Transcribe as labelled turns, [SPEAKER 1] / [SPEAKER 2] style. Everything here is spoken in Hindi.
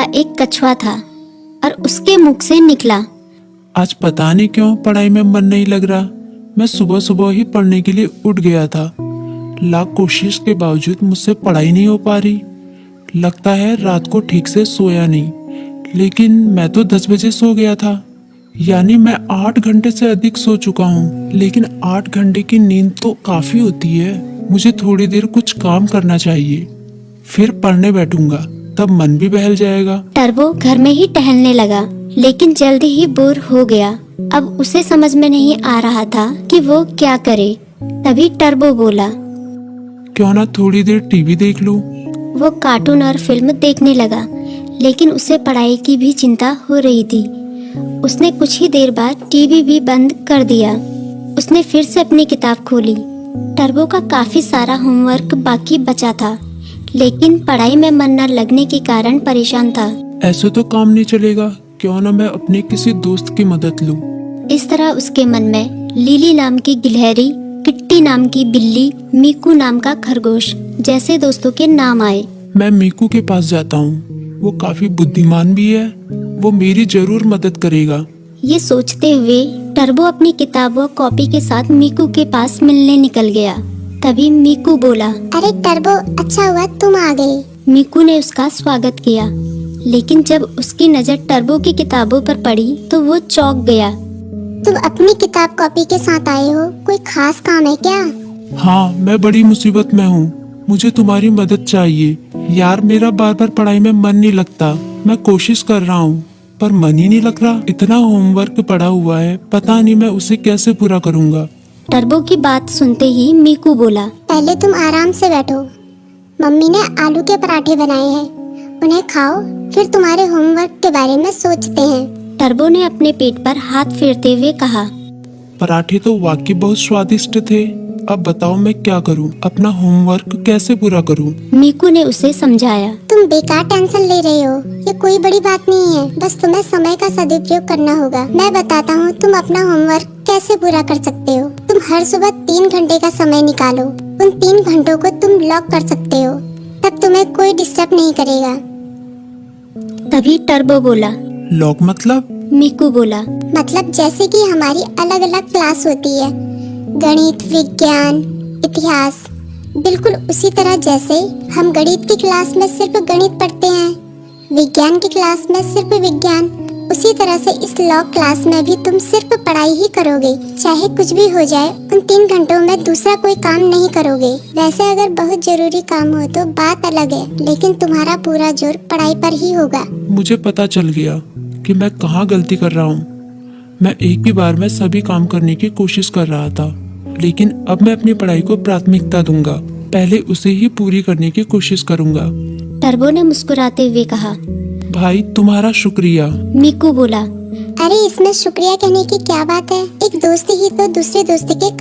[SPEAKER 1] वह एक कछुआ था और उसके मुख से निकला,
[SPEAKER 2] आज पता नहीं क्यों पढ़ाई में मन नहीं लग रहा। मैं सुबह सुबह ही पढ़ने के लिए उठ गया था। लाख कोशिश के बावजूद मुझसे पढ़ाई नहीं हो पा रही। लगता है रात को ठीक से सोया नहीं। लेकिन मैं तो 10 बजे सो गया था, यानी मैं 8 घंटे से अधिक सो चुका हूँ। लेकिन 8 घंटे की नींद तो काफी होती है। मुझे थोड़ी देर कुछ काम करना चाहिए, फिर पढ़ने बैठूंगा, तब मन भी बहल जाएगा।
[SPEAKER 1] टर्बो घर में ही टहलने लगा, लेकिन जल्दी ही बोर हो गया। अब उसे समझ में नहीं आ रहा था कि वो क्या करे। तभी टर्बो बोला,
[SPEAKER 2] क्यों ना थोड़ी देर टीवी देख लूं।
[SPEAKER 1] वो कार्टून और फिल्म देखने लगा, लेकिन उसे पढ़ाई की भी चिंता हो रही थी। उसने कुछ ही देर बाद टीवी भी बंद कर दिया। उसने फिर से अपनी किताब खोली। टर्बो का काफी सारा होमवर्क बाकी बचा था, लेकिन पढ़ाई में मन न लगने के कारण परेशान था।
[SPEAKER 2] ऐसे तो काम नहीं चलेगा, क्यों ना मैं अपने किसी दोस्त की मदद लूं।
[SPEAKER 1] इस तरह उसके मन में लिली नाम की गिलहरी, किट्टी नाम की बिल्ली, मीकू नाम का खरगोश जैसे दोस्तों के नाम आए।
[SPEAKER 2] मैं मीकू के पास जाता हूँ, वो काफी बुद्धिमान भी है, वो मेरी जरूर मदद करेगा।
[SPEAKER 1] ये सोचते हुए टर्बो अपनी किताब व कॉपी के साथ मीकू के पास मिलने निकल गया। तभी मीकू बोला,
[SPEAKER 3] अरे टर्बो, अच्छा हुआ तुम आ गए।
[SPEAKER 1] मीकू ने उसका स्वागत किया, लेकिन जब उसकी नजर टर्बो की किताबों पर पड़ी तो वो चौंक गया।
[SPEAKER 3] तुम अपनी किताब कॉपी के साथ आए हो, कोई खास काम है क्या?
[SPEAKER 2] हाँ, मैं बड़ी मुसीबत में हूँ, मुझे तुम्हारी मदद चाहिए। यार, मेरा बार बार पढ़ाई में मन नहीं लगता। मैं कोशिश कर रहा हूँ, पर मन ही नहीं लग रहा। इतना होमवर्क पड़ा हुआ है, पता नहीं मैं उसे कैसे पूरा करूँगा।
[SPEAKER 1] टर्बो की बात सुनते ही मीकू बोला,
[SPEAKER 3] पहले तुम आराम से बैठो। मम्मी ने आलू के पराठे बनाए हैं, उन्हें खाओ, फिर तुम्हारे होमवर्क के बारे में सोचते हैं।
[SPEAKER 1] टर्बो ने अपने पेट पर हाथ फेरते हुए कहा,
[SPEAKER 2] पराठे तो वाकई बहुत स्वादिष्ट थे। अब बताओ मैं क्या करूं, अपना होमवर्क कैसे पूरा करूं?
[SPEAKER 1] मीकू ने उसे समझाया।
[SPEAKER 3] तुम बेकार टेंशन ले रहे हो, ये कोई बड़ी बात नहीं है, बस तुम्हें समय का सदुपयोग करना होगा। मैं बताता हूँ तुम अपना होमवर्क कैसे पूरा कर सकते हो। तुम हर सुबह 3 घंटे का समय निकालो, उन 3 घंटों को तुम लॉक कर सकते हो, तब तुम्हें कोई डिस्टर्ब नहीं करेगा।
[SPEAKER 1] तभी टर्बो बोला,
[SPEAKER 2] लॉक मतलब?
[SPEAKER 1] मीकू बोला,
[SPEAKER 3] मतलब जैसे कि हमारी अलग अलग क्लास होती है, गणित, विज्ञान, इतिहास, बिल्कुल उसी तरह जैसे हम गणित की क्लास में सिर्फ गणित पढ़ते हैं, विज्ञान की क्लास में सिर्फ विज्ञान, उसी तरह से इस लॉ क्लास में भी तुम सिर्फ पढ़ाई ही करोगे। चाहे कुछ भी हो जाए, उन 3 घंटों में दूसरा कोई काम नहीं करोगे। वैसे अगर बहुत जरूरी काम हो तो बात अलग है, लेकिन तुम्हारा पूरा जोर पढ़ाई पर ही होगा।
[SPEAKER 2] मुझे पता चल गया कि मैं कहाँ गलती कर रहा हूँ। मैं एक ही बार में सभी काम करने की कोशिश कर रहा था, लेकिन अब मैं अपनी पढ़ाई को प्राथमिकता दूंगा। पहले उसे ही पूरी करने की कोशिश करूंगा।
[SPEAKER 1] टर्बो ने मुस्कुराते हुए कहा।
[SPEAKER 2] भाई, तुम्हारा शुक्रिया।
[SPEAKER 1] मीकू बोला,
[SPEAKER 3] अरे इसमें शुक्रिया कहने की क्या बात है, एक दोस्त ही तो दूसरे दोस्त के